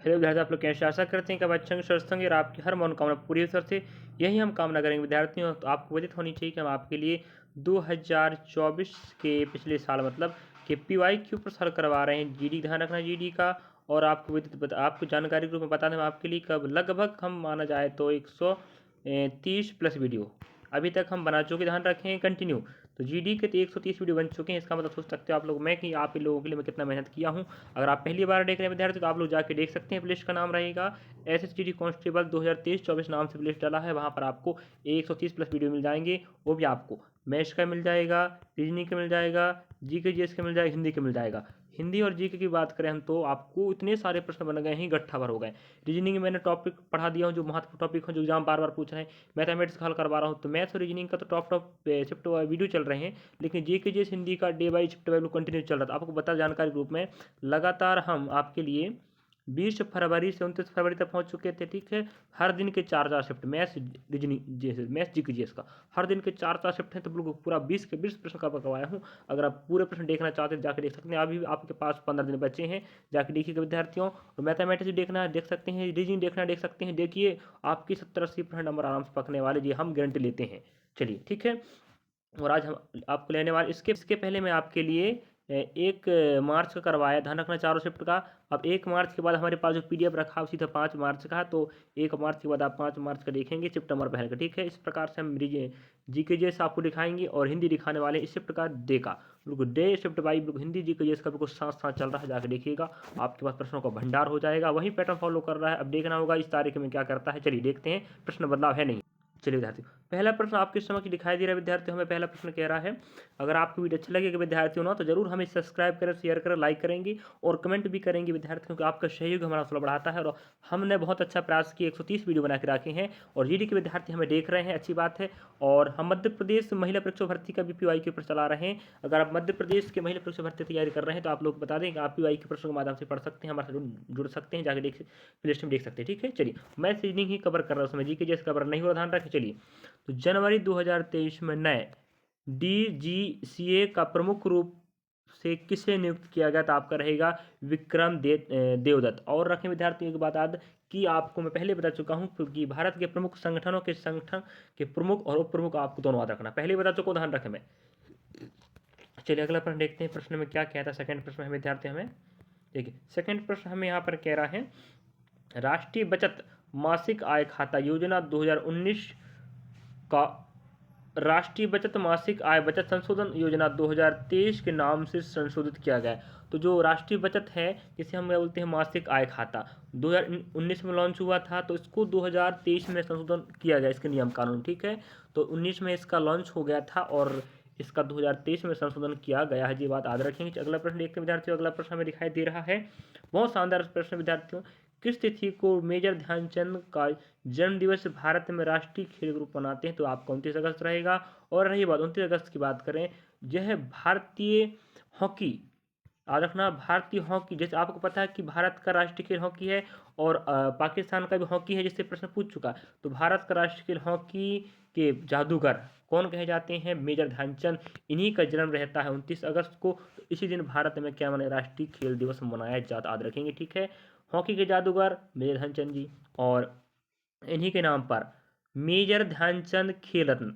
Hello विद्यार्थी, आप लोग कैसे? आशा करते हैं कि आप अच्छे होंगे, स्वस्थ होंगे और आपकी हर मनोकामना पूरी हो सकती यही हम कामना करेंगे विद्यार्थियों। तो आपको विदित होनी चाहिए कि हम आपके लिए 2024 के पिछले साल मतलब कि PYQ पर सॉल्व करवा रहे हैं। जीडी ध्यान रखना जीडी का। और आपको आपको जानकारी के रूप में बता दें हम आपके लिए कब लगभग हम माना जाए तो 130 प्लस वीडियो अभी तक हम बना चुके, ध्यान रखें कंटिन्यू। तो जीडी के तो 130 वीडियो बन चुके हैं। इसका मतलब सोच सकते हो आप लोग मैं कि आप इन लोगों के लिए मैं कितना मेहनत किया हूँ। अगर आप पहली बार देख रहे हैं विद्यार्थी तो आप लोग जाके देख सकते हैं। प्लेलिस्ट का नाम रहेगा SSGD कांस्टेबल 2023-24 नाम से प्लेलिस्ट डाला है। वहाँ पर आपको 130 प्लस वीडियो मिल जाएंगे। वो भी आपको मैथ्स का मिल जाएगा, रीजनिंग का मिल जाएगा, जीके जीएस का मिल जाएगा, हिंदी का मिल जाएगा। हिंदी और जीके की बात करें हम तो आपको इतने सारे प्रश्न बन गए हैं, गट्ठा भर हो गए। रीजनिंग में मैंने टॉपिक पढ़ा दिया हूँ जो महत्वपूर्ण टॉपिक हो, जो एग्जाम बार बार पूछ रहे हैं। मैथमेटिक्स का हल करवा रहा हूँ। तो मैथ्स और रीजनिंग का तो टॉप शिफ्ट वीडियो चल रहे हैं, लेकिन जीके जीएस हिंदी का day by shift wise continue चल रहा था। आपको बता जानकारी ग्रुप में लगातार हम आपके लिए 20 फरवरी से 29 फरवरी तक पहुंच चुके थे। ठीक है, हर दिन के 4 shift maths reasoning maths GK GS का हर दिन के 4 शिफ्ट हैं। तो बिल्कुल पूरा 20 प्रश्न का करवाया हूँ। अगर आप पूरे प्रश्न देखना चाहते हैं जाके देख सकते हैं। अभी आपके पास 15 दिन बचे हैं, जाके देखिएगा विद्यार्थियों। और मैथमेटिक्स देखना देख सकते हैं, रीजनिंग देखना देख सकते हैं। देखिए आपकी 70-80% नंबर आराम से पकने वाले जी, हम गारंटी लेते हैं। चलिए ठीक है। और आज हम आपको लेने वाले इसके पहले मैं आपके लिए 1 मार्च का करवाया, ध्यान रखना चारों शिफ्ट का। अब 1 मार्च के बाद हमारे पास जो PDF रखा है सीधा 5 मार्च का, तो 1 मार्च के बाद आप 5 मार्च का देखेंगे शिफ्ट नंबर पहले का। ठीक है, इस प्रकार से हम जीके जीएस आपको दिखाएंगे और हिंदी दिखाने वाले इस शिफ्ट का डे का बिल्कुल डे शिफ्ट बाई बिल्कुल हिंदी जीके जीएस का बिल्कुल साथ साथ चल रहा है। जाकर देखिएगा आपके पास प्रश्नों का भंडार हो जाएगा। वही पैटर्न फॉलो कर रहा है। अब देखना होगा इस तारीख में क्या करता है। चलिए देखते हैं प्रश्न बदलाव है नहीं। चलिए विद्यार्थी, पहला प्रश्न आपके समक्ष दिखाई दे रहा है विद्यार्थियों। हमें पहला प्रश्न कह रहा है, अगर आपको वीडियो अच्छा लगेगा विद्यार्थियों ना तो जरूर हमें सब्सक्राइब करें, शेयर करें, लाइक करेंगे और कमेंट भी करेंगे विद्यार्थियों को। आपका सहयोग हमारा हौसला बढ़ाता है और हमने बहुत अच्छा प्रयास किया, 130 वीडियो बना के रखे हैं और जीडी के विद्यार्थी हमें देख रहे हैं, अच्छी बात है। और हम मध्य प्रदेश महिला परीक्षा भर्ती का भी PY के ऊपर चला रहे हैं। अगर आप मध्य प्रदेश के महिला परीक्षा भर्ती तैयारी कर रहे हैं तो आप लोग बता दें कि आप PY के प्रश्नों के माध्यम से पढ़ सकते हैं, हमारे साथ जुड़ सकते हैं, जाके प्लेलिस्ट में देख सकते हैं। ठीक है, चलिए मैं रीजनिंग ही कवर कर रहा हूँ, उसमें जीके जैसे कवर नहीं हो रहा, ध्यान रखें। चलिए, तो जनवरी 2023 में नए DGCA का प्रमुख रूप से किसे नियुक्त किया गया? तो आपका रहेगा विक्रम देवदत्त। और रखें विद्यार्थियों की बात याद कि आपको मैं पहले बता चुका हूं क्योंकि भारत के प्रमुख संगठनों के संगठन के प्रमुख और उप प्रमुख आपको दोनों याद रखना, पहले बता चुका हूं, ध्यान रखें मैं। चलिए अगला प्रश्न देखते हैं, प्रश्न में क्या कहता है। सेकंड प्रश्न हमें विद्यार्थी हमें देखिए, सेकंड प्रश्न हमें यहाँ पर कह रहा है, राष्ट्रीय बचत मासिक आय खाता योजना 2019 का राष्ट्रीय बचत मासिक आय बचत संशोधन योजना 2023 के नाम से संशोधित किया गया है। तो जो राष्ट्रीय बचत है जिसे हम बोलते हैं मासिक आय खाता 2019 में लॉन्च हुआ था, तो इसको 2023 में संशोधन किया गया, इसके नियम कानून। ठीक है, तो 19 में इसका लॉन्च हो गया था और इसका 2023 में संशोधन किया गया है, ये बात याद रखेंगे। अगला प्रश्न देखते हैं विद्यार्थियों। अगला प्रश्न हमें दिखाई दे रहा है, बहुत शानदार प्रश्न विद्यार्थियों। किस तिथि को मेजर ध्यानचंद का जन्म दिवस भारत में राष्ट्रीय खेल ग्रुप मनाते हैं? तो आपका 29 अगस्त रहेगा। और रही बात 29 अगस्त की बात करें, यह भारतीय हॉकी याद रखना, भारतीय हॉकी, जैसे आपको पता है कि भारत का राष्ट्रीय खेल हॉकी है और पाकिस्तान का भी हॉकी है, जिससे प्रश्न पूछ चुका। तो भारत का राष्ट्रीय खेल हॉकी के जादूगर कौन कहे जाते हैं? मेजर ध्यानचंद। इन्हीं का जन्म रहता है 29 अगस्त को। तो इसी दिन भारत में क्या मनाया, राष्ट्रीय खेल दिवस मनाया जाता, याद रखेंगे। ठीक है, हॉकी के जादूगर मेजर ध्यानचंद जी, और इन्हीं के नाम पर मेजर ध्यानचंद खेल रत्न।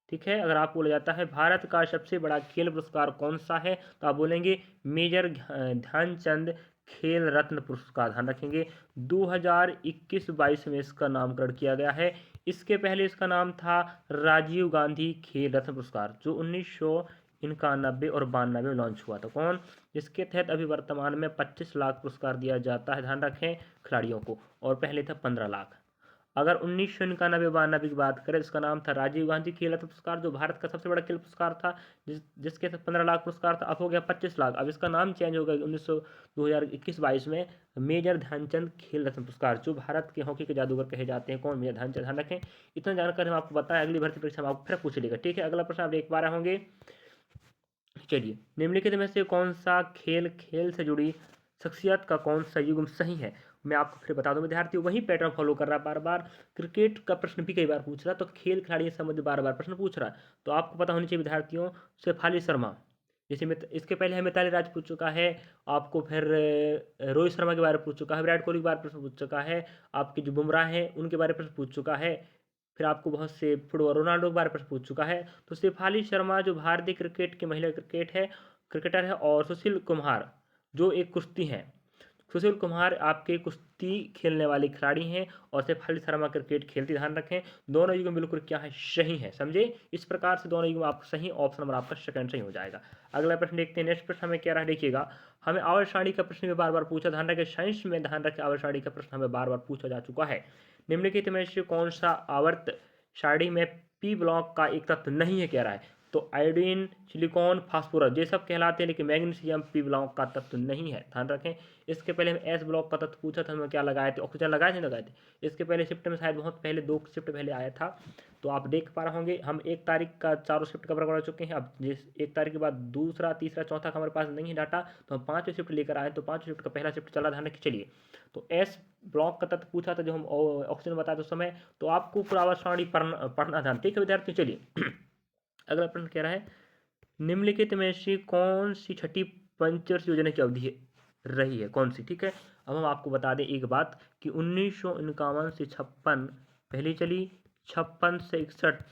ठीक है, अगर आपको बोला जाता है भारत का सबसे बड़ा खेल पुरस्कार कौन सा है, तो आप बोलेंगे मेजर ध्यानचंद खेल रत्न पुरस्कार, ध्यान रखेंगे। 2021-22 में इसका नामकरण किया गया है। इसके पहले इसका नाम था राजीव गांधी खेल रत्न पुरस्कार, जो 1991 और 92 में लॉन्च हुआ था। कौन? जिसके तहत अभी वर्तमान में 25 लाख पुरस्कार दिया जाता है, ध्यान रखें, खिलाड़ियों को, और पहले था 15 लाख। अगर 1991-92 की बात करें, इसका नाम था राजीव गांधी खेल रत्न पुरस्कार, जो भारत का सबसे बड़ा खेल पुरस्कार था, जिसके तहत 15 लाख पुरस्कार था। अब हो गया 25 लाख। अब इसका नाम चेंज हो गया 2021-22 में मेजर ध्यानचंद खेल रत्न पुरस्कार, जो भारत के हॉकी के जादूगर कहे जाते हैं। कौन? मेजर ध्यानचंद, ध्यान रखें। इतना जानकर हम आपको बताएं, अगली भर्ती परीक्षा में आपको फिर पूछ लेगा। ठीक है, अगला प्रश्न आप एक बार होंगे। चलिए, निम्नलिखित में से कौन सा खेल से जुड़ी शख्सियत का कौन सा युग्म सही है? मैं आपको फिर बता दूं विद्यार्थियों, वही पैटर्न फॉलो कर रहा है बार बार। क्रिकेट का प्रश्न भी कई बार पूछ रहा, तो खेल खिलाड़ी से संबंधित बार बार प्रश्न पूछ रहा है। तो आपको पता होनी चाहिए विद्यार्थियों, शेफाली शर्मा, जैसे इसके पहले हमें मिताली राज पूछ चुका है आपको, फिर रोहित शर्मा के बारे में पूछ चुका है, विराट कोहली के बारे में प्रश्न पूछ चुका है, आपके जो बुमराह हैं उनके बारे में प्रश्न पूछ चुका है, फिर आपको बहुत से फुटबॉल रोनाल्डो के बारे में प्रश्न पूछ चुका है। तो शेफाली शर्मा जो भारतीय क्रिकेट की महिला क्रिकेटर है, और सुशील कुमार जो एक कुश्ती हैं, सुशील कुमार आपके कुश्ती खेलने वाले खिलाड़ी हैं, और शेफाली शर्मा क्रिकेट खेलती, ध्यान रखें दोनों युग में बिल्कुल क्या है, सही है, समझे। इस प्रकार से दोनों युग में आपको सही, ऑप्शन नंबर आपका सेकंड सही हो जाएगा। अगला प्रश्न देखते हैं। नेक्स्ट प्रश्न हमें क्या रहा, देखिएगा हमें आवर्त सारणी का प्रश्न भी बार बार पूछा, ध्यान रखें साइंस में, ध्यान रखें आवर्त सारणी का प्रश्न हमें बार बार पूछा जा चुका है। निम्नलिखित में से कौन सा आवर्त सारणी में पी ब्लॉक का एक तत्व नहीं है, कह रहा है। तो आयोडीन, सिलिकॉन, फास्फोरस ये सब कहलाते हैं, लेकिन मैग्नीशियम पी ब्लॉक का तत्व नहीं है, ध्यान रखें। इसके पहले हम एस ब्लॉक का तत्व पूछा था, हमें क्या लगाए थे, ऑक्सीजन लगाए थे, लगाए थे। इसके पहले शिफ्ट में शायद बहुत पहले 2 शिफ्ट पहले आया था, तो आप देख पा रहे होंगे हम 1 तारीख का 4 शिफ्ट कवर कर चुके हैं। अब जिस 1 तारीख के बाद दूसरा, तीसरा, चौथा का हमारे पास नहीं है डाटा, तो हम 5वें शिफ्ट लेकर आए, तो 5वें शिफ्ट का पहला शिफ्ट चला, ध्यान रखिए। चलिए, तो एस ब्लॉक का तत्व पूछा था जो हम ऑक्सीजन बताए थे उस समय, तो आपको पूरा आवर्त सारणी पढ़ना ध्यान, ठीक है विद्यार्थी। चलिए अगला प्रश्न कह रहा है, निम्नलिखित में से कौन सी छठी पंचवर्ष योजना की अवधि रही है, कौन सी, ठीक है। अब हम आपको बता दें एक बात कि 1951 से 56 पहली चली, 56 से 61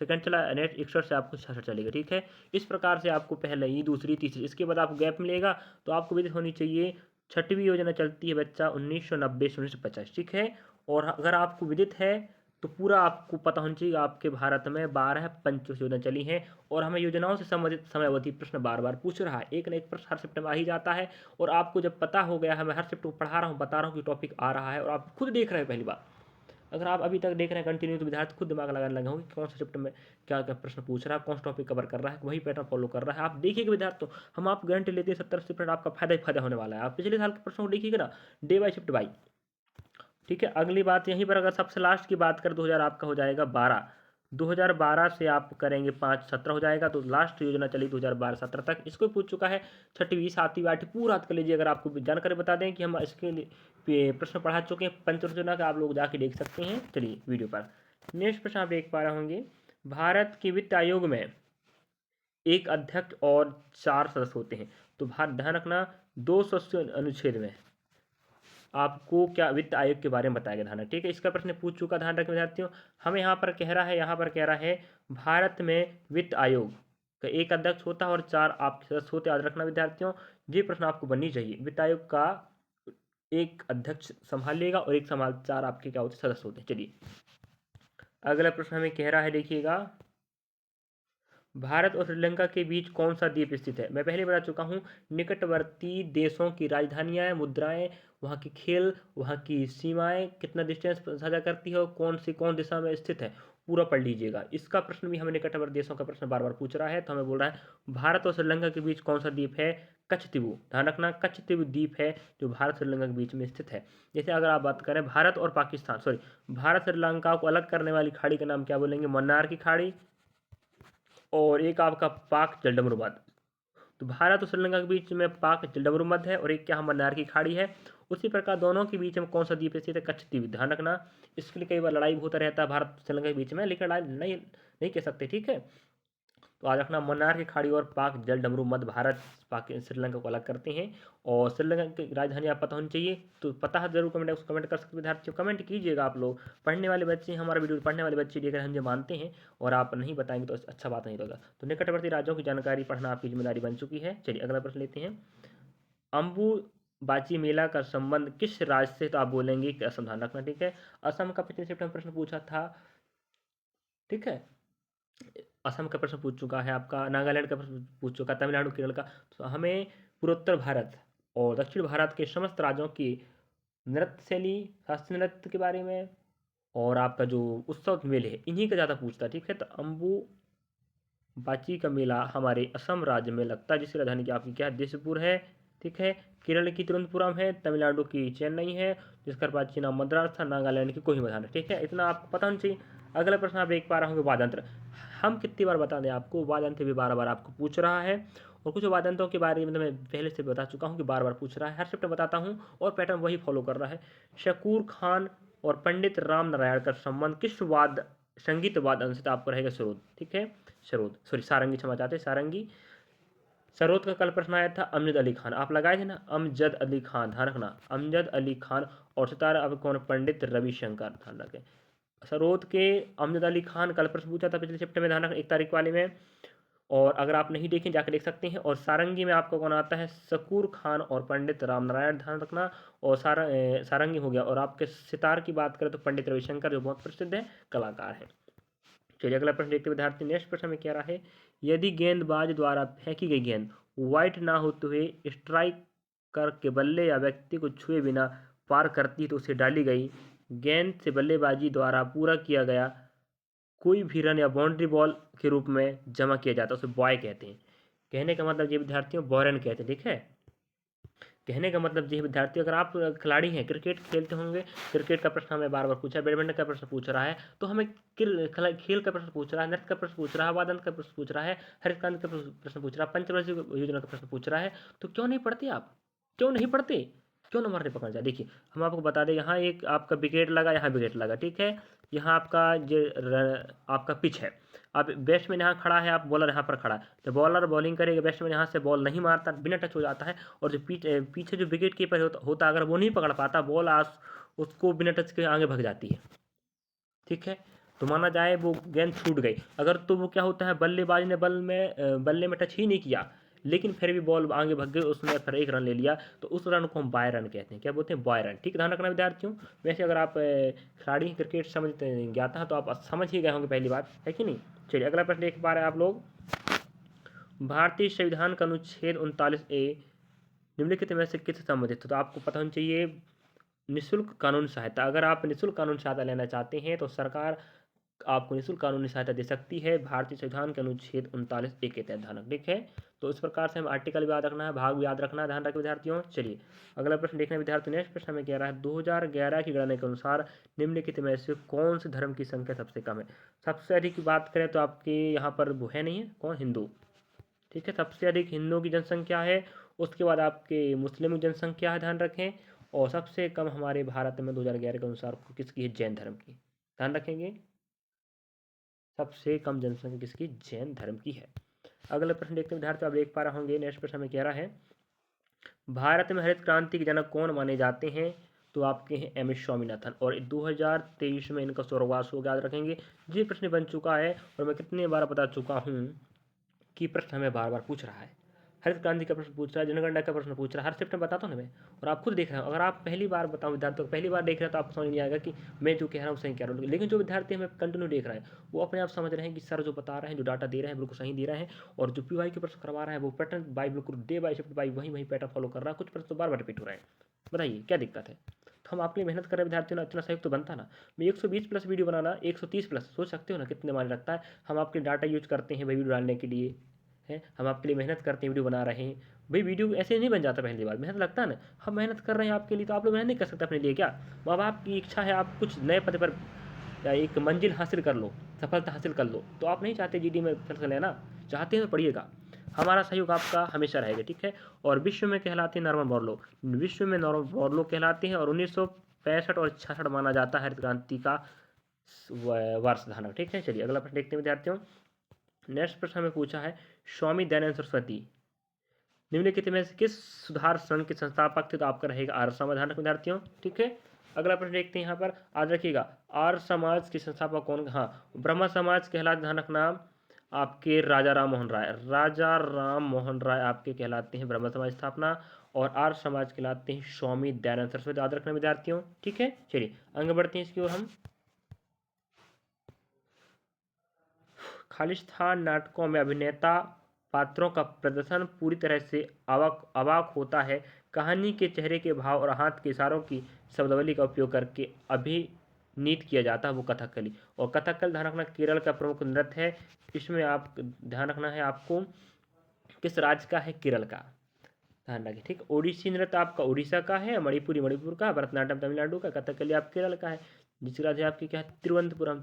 सेकंड चला, नेट 61 से आपको 66 चलेगा, ठीक है। इस प्रकार से आपको पहले ही, दूसरी, तीसरी, इसके बाद आपको गैप मिलेगा, तो आपको विदित होनी चाहिए। छठवीं योजना चलती है बच्चा 1990 से 1950, ठीक है। और अगर आपको विदित है तो पूरा आपको पता होना चाहिए आपके भारत में 12 पंचवर्ष योजना चली हैं, और हमें योजनाओं से संबंधित समयावधि प्रश्न बार बार पूछ रहा है, एक न एक प्रश्न हर शिफ्ट में आ ही जाता है। और आपको जब पता हो गया है, मैं हर शिफ्ट को पढ़ा रहा हूँ, बता रहा हूँ कि टॉपिक आ रहा है, और आप खुद देख रहे हैं पहली बार, अगर आप अभी तक देख रहे हैं कंटिन्यू, तो विद्यार्थी खुद दिमाग लगाने लगे होंगे कि कौन सा शिफ्ट में क्या क्या प्रश्न पूछ रहा है, कौन सा टॉपिक कवर कर रहा है, वही पैटर्न फॉलो कर रहा है। आप देखिएगा विद्यार्थी, हम आप गारंटी लेते हैं 70-80% आपका फायदा ही फायदा होने वाला है। आप पिछले साल के प्रश्नों को देखिएगा ना, डे बाई शिफ्ट बाई, ठीक है। अगली बात यहीं पर अगर सबसे लास्ट की बात करें, 2000 आपका हो जाएगा 12, 2012 से आप करेंगे 5-17 हो जाएगा, तो लास्ट योजना चली 2012-17 तक, इसको पूछ चुका है। 6वीं 7वीं 8वीं पूरा याद कर लीजिए। अगर आपको जानकारी बता दें कि हम इसके लिए प्रश्न पढ़ा चुके हैं पंचवर्ष योजना का, आप लोग जाके देख सकते हैं, चलिए वीडियो पर। नेक्स्ट प्रश्न आप देख पा रहे होंगे, भारत के वित्त आयोग में एक अध्यक्ष और 4 सदस्य होते हैं, तो ध्यान रखना 200 अनुच्छेद में आपको क्या वित्त आयोग के बारे में बताया गया, ध्यान रखना, ठीक है। इसका प्रश्न पूछ चुका, ध्यान रखें विद्यार्थियों। हमें यहाँ पर कह रहा है भारत में वित्त आयोग का एक अध्यक्ष होता है और 4 आपके सदस्य होते, याद रखना विद्यार्थियों, ये प्रश्न आपको बननी चाहिए। वित्त आयोग का एक अध्यक्ष संभालिएगा और एक 4 आपके क्या होते, सदस्य होते हैं। चलिए अगला प्रश्न हमें कह रहा है, देखिएगा भारत और श्रीलंका के बीच कौन सा द्वीप स्थित है। मैं पहले बता चुका हूँ, निकटवर्ती देशों की राजधानियाँ, मुद्राएं, वहाँ की खेल, वहाँ की सीमाएं, कितना डिस्टेंस साझा करती है और कौन दिशा में स्थित है, पूरा पढ़ लीजिएगा। इसका प्रश्न भी हमें निकटवर्ती देशों का प्रश्न बार बार पूछ रहा है, तो हमें बोल रहा है भारत और श्रीलंका के बीच कौन सा द्वीप है, कच्छतीवु, ध्यान रखना कच्छतीवु द्वीप है जो भारत श्रीलंका के बीच में स्थित है। जैसे अगर आप बात करें भारत और पाकिस्तान, सॉरी, भारत श्रीलंका को अलग करने वाली खाड़ी का नाम क्या बोलेंगे, मन्नार की खाड़ी, और एक आपका पाक जलडमरू मध्य। तो भारत और श्रीलंका के बीच में पाक जलडमरू मध्य है, और एक क्या मन्नार की खाड़ी है। उसी प्रकार दोनों के बीच में कौन सा द्वीप स्थित है, कच्छतीवी, ध्यान रखना। इसके लिए कई बार लड़ाई होता रहता है भारत श्रीलंका के बीच में, लेकिन लड़ाई नहीं कह सकते, ठीक है। तो आज रखना मन्नार की खाड़ी और पाक जल डमरू मध्य भारत श्रीलंका को अलग करते हैं, और श्रीलंका की राजधानी आप पता होनी चाहिए, तो पता है जरूर कमेंट कर सकते विद्यार्थियों, कमेंट कीजिएगा आप लोग। पढ़ने वाले बच्चे, हमारा वीडियो पढ़ने वाले बच्चे लेकर हम जो मानते हैं, और आप नहीं बताएंगे तो अच्छा बात नहीं होगा। तो निकटवर्ती राज्यों की जानकारी पढ़ना आपकी जिम्मेदारी बन चुकी है। चलिए अगला प्रश्न लेते हैं, अम्बुबाची मेला का संबंध किस राज्य से, तो आप बोलेंगे कि असम, ध्यान रखना, ठीक है। असम का पिछले शिफ्ट में प्रश्न पूछा था, ठीक है। असम का प्रश्न पूछ चुका है आपका, नागालैंड का प्रश्न पूछ चुका, तमिलनाडु, केरल का। तो हमें पूर्वोत्तर भारत और दक्षिण भारत के समस्त राज्यों की नृत्य शैली, शास्त्रीय नृत्य के बारे में, और आपका जो उत्सव मेले है, इन्हीं का ज़्यादा पूछता है, ठीक है। तो अम्बुबाची का मेला हमारे असम राज्य में लगता है, जिसकी राजधानी की आपकी क्या है, दिसपुर है, ठीक है। केरल की तिरुवनंतपुरम है, तमिलनाडु की चेन्नई है, जिसका प्राचीन नाम मद्रास था, नागालैंड की कोहिमा है, ठीक है। इतना आपको पता होना चाहिए। अगला प्रश्न आप देख पा रहे होंगे, वाद्यंत्र। हम कितनी बार बता दें आपको, वाद्यंत्र भी बार बार आपको पूछ रहा है, और कुछ वाद्यंत्रों के बारे में मैं पहले से बता चुका हूँ कि बार बार पूछ रहा है, हर शिफ्ट में बताता हूँ, और पैटर्न वही फॉलो कर रहा है। शकूर खान और पंडित राम नारायण का संबंध किस संगीत वाद्य अंश से, आपको रहेगा सरोद, ठीक है, सरोद, सॉरी सारंगी, क्षमा चाहते सारंगी, सरोद का कल प्रश्न आया था अमजद अली खान, आप लगाए थे ना अमजद अली खान, ध्यान रखना अमजद अली खान। और सितारा अब कौन, पंडित रविशंकर, ध्यान रखें। सरोद के अमजद अली खान कल प्रश्न पूछा था पिछले चैप्टर में, ध्यान रखना 1 तारीख वाले में। और अगर आप नहीं देखें जाकर देख सकते हैं। और सारंगी में आपका कौन आता है, शकूर खान और पंडित रामनारायण, ध्यान रखना। और सारंगी हो गया। और आपके सितार की बात करें तो पंडित रविशंकर जो बहुत प्रसिद्ध है कलाकार हैं। चलिए अगला प्रश्न देखते विद्यार्थी। नेक्स्ट प्रश्न में क्या रहा है, यदि गेंदबाज द्वारा फेंकी गई गेंद वाइट ना होते हुए स्ट्राइकर के बल्ले या व्यक्ति को छुए बिना पार करती है तो उसे डाली गई गेंद से बल्लेबाजी द्वारा पूरा किया गया कोई भी रन या बाउंड्री बॉल के रूप में जमा किया जाता है उसे बॉय कहते हैं। कहने का मतलब ये विद्यार्थियों बॉयरन कहते हैं, ठीक है। कहने का मतलब ये विद्यार्थी, अगर आप खिलाड़ी हैं, क्रिकेट खेलते होंगे, क्रिकेट का प्रश्न हमें बार बार पूछा है, बैडमिंटन का प्रश्न पूछ रहा है, तो हमें खेल का प्रश्न पूछ रहा है, नृत्य का प्रश्न पूछ रहा है, वादन का प्रश्न पूछ रहा है, हरित क्रांति का प्रश्न पूछ रहा है, पंचवर्षीय योजना का प्रश्न पूछ रहा है, तो क्यों नहीं पढ़ते आप, क्यों नहीं पढ़ते, क्यों नंबर नहीं पकड़ जाए। देखिए हम आपको बता दें, यहाँ एक आपका विकेट लगा, यहाँ विकेट लगा, ठीक है। यहाँ आपका जो आपका पिच है, अब बैट्समैन यहाँ खड़ा है, आप बॉलर यहाँ पर खड़ा है, तो बॉलर बॉलिंग करेगा, बैट्समैन यहाँ से बॉल नहीं मारता, बिना टच हो जाता है। और जो पीछे जो विकेट कीपर होता अगर वो नहीं पकड़ पाता बॉल, उसको बिना टच के आगे भग जाती है, ठीक है। तो माना जाए वो गेंद छूट गई अगर, तो वो क्या होता है, बल्लेबाज ने बल्ले में टच ही नहीं किया, लेकिन फिर भी बॉल आगे भग गई, उसने फिर 1 रन ले लिया, तो उस रन को हम बाय रन कहते हैं। क्या बोलते हैं, बाय रन, ठीक, ध्यान रखना विद्यार्थियों। वैसे अगर आप खिलाड़ी क्रिकेट समझते ज्ञाता हैं तो आप समझ ही गए होंगे पहली बात, है कि नहीं। चलिए अगला प्रश्न देख पा रहे हैं आप लोग। भारतीय संविधान का अनुच्छेद 39A निम्नलिखित में से किससे संबंधित है, तो आपको पता होना चाहिए निःशुल्क कानूनी सहायता। अगर आप निःशुल्क कानूनी सहायता लेना चाहते हैं तो सरकार आपको निःशुल्क कानूनी सहायता दे सकती है भारतीय संविधान के अनुच्छेद 39A के तहत, ध्यान, ठीक है। तो इस प्रकार से हम आर्टिकल भी याद रखना है, भाग भी याद रखना है, ध्यान रखें विद्यार्थियों। चलिए अगला प्रश्न देखना है विद्यार्थियों। नेक्स्ट प्रश्न में कह रहा है 2011 की गणना के अनुसार निम्नलिखित में से कौन से धर्म की संख्या सबसे कम है। सबसे अधिक की बात करें तो आपके यहाँ पर वो है नहीं है, कौन, हिंदू, ठीक है। सबसे अधिक हिंदुओं की जनसंख्या है, उसके बाद आपके मुस्लिम की जनसंख्या है, ध्यान रखें। और सबसे कम हमारे भारत में 2011 के अनुसार किसकी है, जैन धर्म की, ध्यान रखेंगे। सबसे कम जनसंख्या किसकी, जैन धर्म की है। अगला प्रश्न देखते हैं विद्यार्थी, आप देख पा रहे होंगे। नेक्स्ट प्रश्न में कह रहा है भारत में हरित क्रांति के जनक कौन माने जाते हैं, तो आपके हैं एम एस स्वामीनाथन। और 2023 में इनका स्वर्गवास हो गया, याद रखेंगे। ये प्रश्न बन चुका है और मैं कितने बार बता चुका हूँ कि प्रश्न हमें बार बार पूछ रहा है। हरित क्रांति का प्रश्न पूछ रहा है, जनगणना का प्रश्न पूछ रहा है, हर शिफ्ट में बताता हूँ ना मैं। और आप खुद देख रहे हो, अगर आप पहली बार बताऊँ विद्यार्थियों को, पहली बार देख रहे हैं तो आपको समझ नहीं आएगा कि मैं जो कह रहा हूँ सही कह रहा हूँ। लेकिन जो विद्यार्थी हमें कंटिन्यू देख रहे हैं वो अपने आप समझ रहे हैं कि सर जो बता रहे हैं, जो डाटा दे रहे हैं बिल्कुल सही दे रहे हैं। और जो PY के प्रश्न करवा रहा है वो पैटर्न बाई बिल्कुल डे बाई शिफ्ट बाई वही पैटर्न फॉलो कर रहा है। कुछ प्रश्न तो बार बार रिपीट हो रहे हैं, बताइए क्या दिक्कत है। तो हम आपके लिए मेहनत कर रहे हैं विद्यार्थियों, इतना सहयोग तो बनता ना। मैं 120 प्लस वीडियो बनाना, 130 प्लस, सोच सकते हो ना कितने मायने रखता है। हम आपके डाटा यूज करते हैं भाई वीडियो डालने के लिए, है, हम आपके लिए मेहनत करते हैं, वीडियो बना रहे हैं भाई। वीडियो ऐसे नहीं बन जाता, पहली बार मेहनत लगता है ना। हम मेहनत कर रहे हैं आपके लिए, तो आप लोग मेहनत नहीं कर सकते अपने लिए क्या। माँ बाप की इच्छा है आप कुछ नए पद पर या एक मंजिल हासिल कर लो, सफलता हासिल कर लो, तो आप नहीं चाहते GD में फैसला लेना, चाहते हैं तो पढ़िएगा। हमारा सहयोग आपका हमेशा रहेगा, ठीक है। और विश्व में कहलाते हैं नॉर्मन बोरलो, विश्व में नॉर्मन बोरलो कहलाते हैं। और 1965 और 66 माना जाता है हरित क्रांति का वर्ष, ध्यान, ठीक है। चलिए अगला प्रश्न देखते हैं विद्यार्थियों। नेक्स्ट प्रश्न हमें पूछा है स्वामी दयानंद सरस्वती निम्नलिखित में से किस सुधार संघ के संस्थापक थे, तो आपका रहेगा आर्य समाज, ध्यान रखना विद्यार्थियों, ठीक है। अगला प्रश्न देखते हैं यहाँ पर, आज रखिएगा आर्य समाज के संस्थापक कौन, हाँ, ब्रह्म समाज कहलाते, ध्यान रखना, आपके राजा राम मोहन राय, राजा राम मोहन राय आपके कहलाते हैं ब्रह्म समाज स्थापना। और आर्य समाज कहलाते हैं स्वामी दयानंद सरस्वती, याद रखना विद्यार्थियों, ठीक है। चलिए आगे बढ़ते हैं इसकी ओर हम। खालिस्तान नाटकों में अभिनेता पात्रों का प्रदर्शन पूरी तरह से अवाक होता है। कहानी के चेहरे के भाव और हाथ के इशारों की शब्दावली का उपयोग करके अभिनीत किया जाता है वो कथकली। और कथकली, ध्यान रखना, केरल का प्रमुख नृत्य है। इसमें आप ध्यान रखना है आपको किस राज्य का है, केरल का, ध्यान रखें, ठीक। ओडिसी नृत्य आपका उड़ीसा का है, मणिपुरी मणिपुर का, भरतनाट्यम तमिलनाडु का, कथकली आप केरल का है। जिसकी राज्य आपकी क्या है, तिरुवनंतपुरम,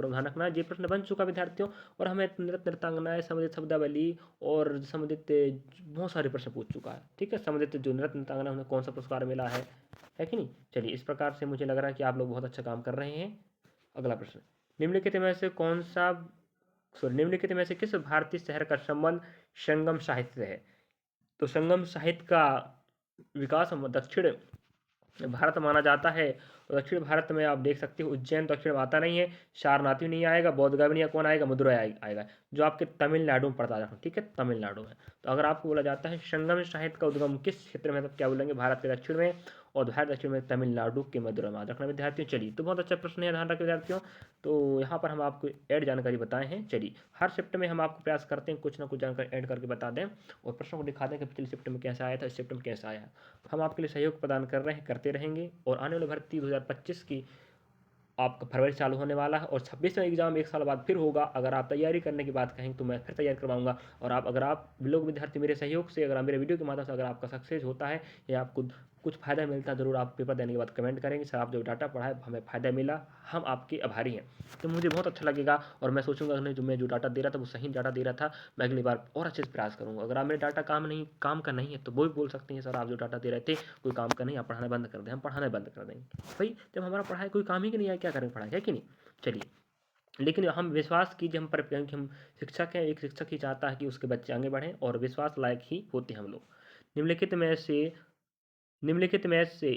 ध्यान रखना। ये प्रश्न बन चुका विद्यार्थियों। और हमें नृत्य नृत्यांगनाएं संबंधित शब्दावली और संबंधित बहुत सारे प्रश्न पूछ चुका है, ठीक है। संबंधित जो नृत्य नृत्यांगना उन्हें कौन सा पुरस्कार मिला है कि नहीं। चलिए इस प्रकार से मुझे लग रहा है कि आप लोग बहुत अच्छा काम कर रहे हैं। अगला प्रश्न, निम्नलिखित में से कौन सा निम्नलिखित में से किस भारतीय शहर का संबंध संगम साहित्य है? तो संगम साहित्य का विकास दक्षिण भारत माना जाता है। तो दक्षिण भारत में आप देख सकते हो उज्जैन दक्षिण में आता नहीं है, सारनाथ भी नहीं आएगा, बोध गया भी नहीं, कौन आएगा, मदुरई आएगा जो आपके तमिलनाडु में पड़ता है, ठीक है, तमिलनाडु में। तो अगर आपको बोला जाता है संगम साहित्य का उद्गम किस क्षेत्र में, तो क्या बोलेंगे, भारत के दक्षिण में, और भारत दक्षिण में तमिलनाडु के मदुरई में। रखना विद्यार्थियों। चलिए, तो बहुत अच्छा प्रश्न है, ध्यान रखें विद्यार्थियों। तो यहाँ पर हम आपको ऐड जानकारी बताए हैं। चलिए, हर शिफ्ट में हम आपको प्रयास करते हैं कुछ ना कुछ जानकारी ऐड करके बता दें और प्रश्नों को दिखा दें कि पिछले शिफ्ट में कैसा आया था, इस शिफ्ट में कैसा आया। हम आपके लिए सहयोग प्रदान कर रहे हैं, करते रहेंगे। और आने वाली भर्ती 2025 की आपका फरवरी चालू होने वाला है और 26 में एग्जाम एक साल बाद फिर होगा। अगर आप तैयारी करने की बात कहें तो मैं फिर तैयारी करवाऊंगा। और अगर आप लोग विद्यार्थी मेरे सहयोग से, अगर मेरे वीडियो के माध्यम से अगर आपका सक्सेस होता है या आपको कुछ फ़ायदा मिलता है, ज़रूर आप पेपर देने के बाद कमेंट करेंगे, सर आप जो डाटा पढ़ाए हमें फ़ायदा मिला, हम आपके आभारी हैं। तो मुझे बहुत अच्छा लगेगा और मैं सोचूंगा उन्हें जो मैं जो डाटा दे रहा था वो सही डाटा दे रहा था, मैं अगली बार और अच्छे से प्रयास करूंगा। अगर आप मेरे डाटा काम का नहीं है तो वो भी बोल सकते हैं, सर आप जो डाटा दे रहे थे कोई काम का नहीं, आप पढ़ाना बंद कर दें। हम पढ़ाना बंद कर देंगे भाई, जब हमारा पढ़ाई कोई काम ही नहीं है, क्या करेंगे पढ़ाई, है कि नहीं। चलिए, लेकिन हम विश्वास कीजिए हम पर, क्योंकि हम शिक्षक हैं, एक शिक्षक ही चाहता है कि उसके बच्चे आगे बढ़ें और विश्वास लायक ही होते हैं हम लोग। निम्नलिखित में से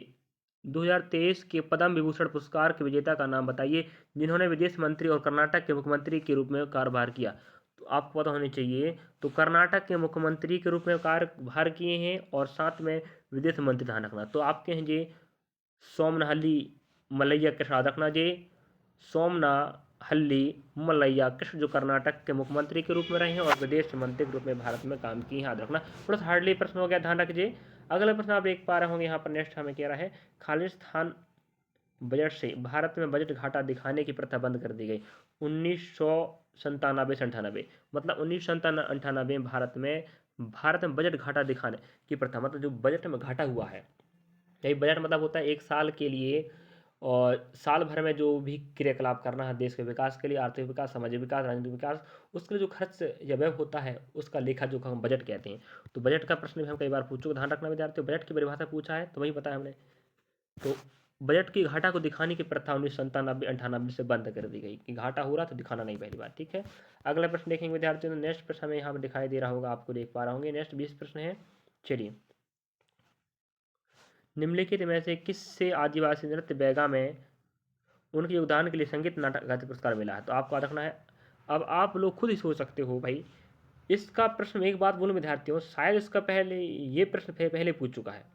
2023 के पद्म विभूषण पुरस्कार के विजेता का नाम बताइए जिन्होंने विदेश मंत्री और कर्नाटक के मुख्यमंत्री के रूप में कार्यभार किया। तो आपको पता होनी चाहिए, तो कर्नाटक के मुख्यमंत्री के रूप में कार्यभार किए हैं और साथ में विदेश मंत्री, ध्यान रखना। तो आपके हैं जी सोमनाहल्ली मलैया कृष्ण, याद रखना जी, सोमनाहल्ली मलैया कृष्ण जो कर्नाटक के मुख्यमंत्री के रूप में रहे हैं और विदेश मंत्री के रूप में भारत में काम किए हैं, याद रखना। थोड़ा सा हार्डली प्रश्न हो गया, ध्यान रखिए। अगला प्रश्न आप देख पा रहे होंगे यहाँ पर, नेक्स्ट हमें कह रहा है खालिस्तान बजट से भारत में बजट घाटा दिखाने की प्रथा बंद कर दी गई 1997 से 98, मतलब 1998 में भारत में बजट घाटा दिखाने की प्रथा, मतलब जो बजट में घाटा हुआ है, यही बजट मतलब होता है एक साल के लिए और साल भर में जो भी क्रियाकलाप करना है देश के विकास के लिए, आर्थिक विकास, सामाजिक विकास, राजनीतिक विकास, उसके लिए जो खर्च या व्यय होता है उसका लेखा जोखा हम बजट कहते हैं। तो बजट का प्रश्न भी हम कई बार पूछ चुके, ध्यान रखना विद्यार्थियों। बजट की परिभाषा पूछा है तो वही बताया हमने। तो बजट की घाटा को दिखाने की प्रथा 1997-98 से बंद कर दी गई कि घाटा हो रहा तो दिखाना नहीं, पहली बात, ठीक है। अगला प्रश्न देखेंगे विद्यार्थियों। नेक्स्ट प्रश्न हमें यहाँ पर दिखाई दे रहा होगा, आपको देख पा रहे होंगे। नेक्स्ट 20 प्रश्न है। चलिए, निम्नलिखित में से किससे आदिवासी नृत्य बैगा में उनके योगदान के लिए संगीत नाटक अकादमी पुरस्कार मिला है? तो आपको याद रखना है। अब आप लोग खुद ही सोच सकते हो भाई, इसका प्रश्न एक बात बोलूं विद्यार्थियों, शायद इसका पहले ये प्रश्न पहले पूछ चुका है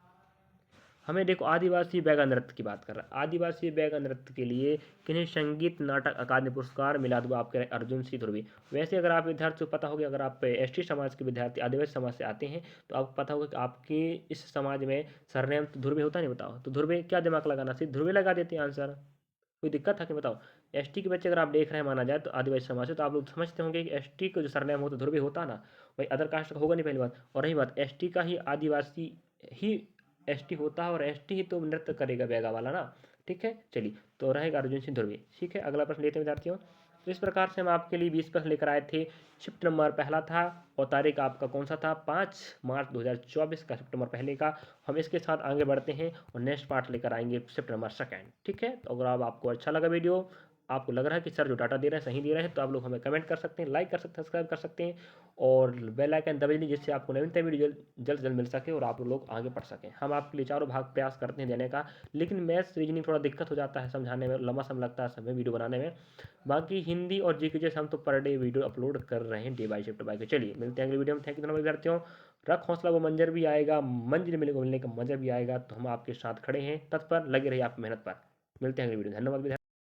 हमें। देखो, आदिवासी बैगा नृत्य की बात कर रहा है, आदिवासी बैगा नृत्य के लिए किन्हें संगीत नाटक अकादमी पुरस्कार मिला, तो आप कह रहे हैं अर्जुन सिंह ध्रुवी। वैसे अगर आप विद्यार्थी को पता होगा, अगर आप एसटी समाज के विद्यार्थी आदिवासी समाज से आते हैं तो आपको पता होगा कि आपके इस समाज में सरनेम तो ध्रुवे होता नहीं, बताओ। तो ध्रुवे क्या दिमाग लगाना, सिर्फ ध्रुवे लगा देते हैं आंसर, कोई दिक्कत है कि बताओ। एसटी के बच्चे अगर आप देख रहे हैं माना जाए तो आदिवासी समाज से, तो आप लोग समझते होंगे कि एसटी का जो सरनेम होता है ध्रुवी होता ना, भाई अदर कास्ट का होगा नहीं, पहली बात। और रही बात एसटी का, ही आदिवासी ही एसटी होता है और एसटी ही तो नृत्य करेगा बैगा वाला ना, ठीक है। चलिए, तो रहेगा अर्जुन सिंह ध्रुवी, ठीक है। अगला प्रश्न लेते हैं विद्यार्थियों। तो इस प्रकार से हम आपके लिए 20 प्रश्न लेकर आए थे। शिफ्ट नंबर पहला था और तारीख आपका कौन सा था, 5 मार्च 2024 का, शिफ्ट नंबर पहले का। हम इसके साथ आगे बढ़ते हैं और नेक्स्ट पार्ट लेकर आएंगे शिफ्ट नंबर सेकंड, ठीक है। तो अगर आपको अच्छा लगा वीडियो, आपको लग रहा है कि सर जो डाटा दे रहे हैं सही दे रहे हैं, तो आप लोग हमें कमेंट कर सकते हैं, लाइक कर सकते हैं, सब्सक्राइब कर सकते हैं और बेल आइकन दबा दीजिए, जिससे आपको नवीनतम वीडियो जल्द से जल्द मिल सके और आप लोग आगे बढ़ सकें। हम आपके लिए चारों भाग प्रयास करते हैं देने का, लेकिन मैथ्स रीजनिंग थोड़ा दिक्कत हो जाता है समझाने में, लंबा समय लगता है समय वीडियो बनाने में। बाकी हिंदी और जीके जैसे हम तो पर डे वीडियो अपलोड कर रहे हैं, डे बाय शिफ्ट बाय के। चलिए, मिलते हैं अगली वीडियो में। थैंक यू धन्यवाद विद्यार्थियों। रख हौसला, वो मंजर भी आएगा, मंजिल मिलने का मजा भी आएगा। तो हम आपके साथ खड़े हैं, तत्पर लगे रहिए आप मेहनत पर। मिलते हैं अगली वीडियो, धन्यवाद विद्यार्थी।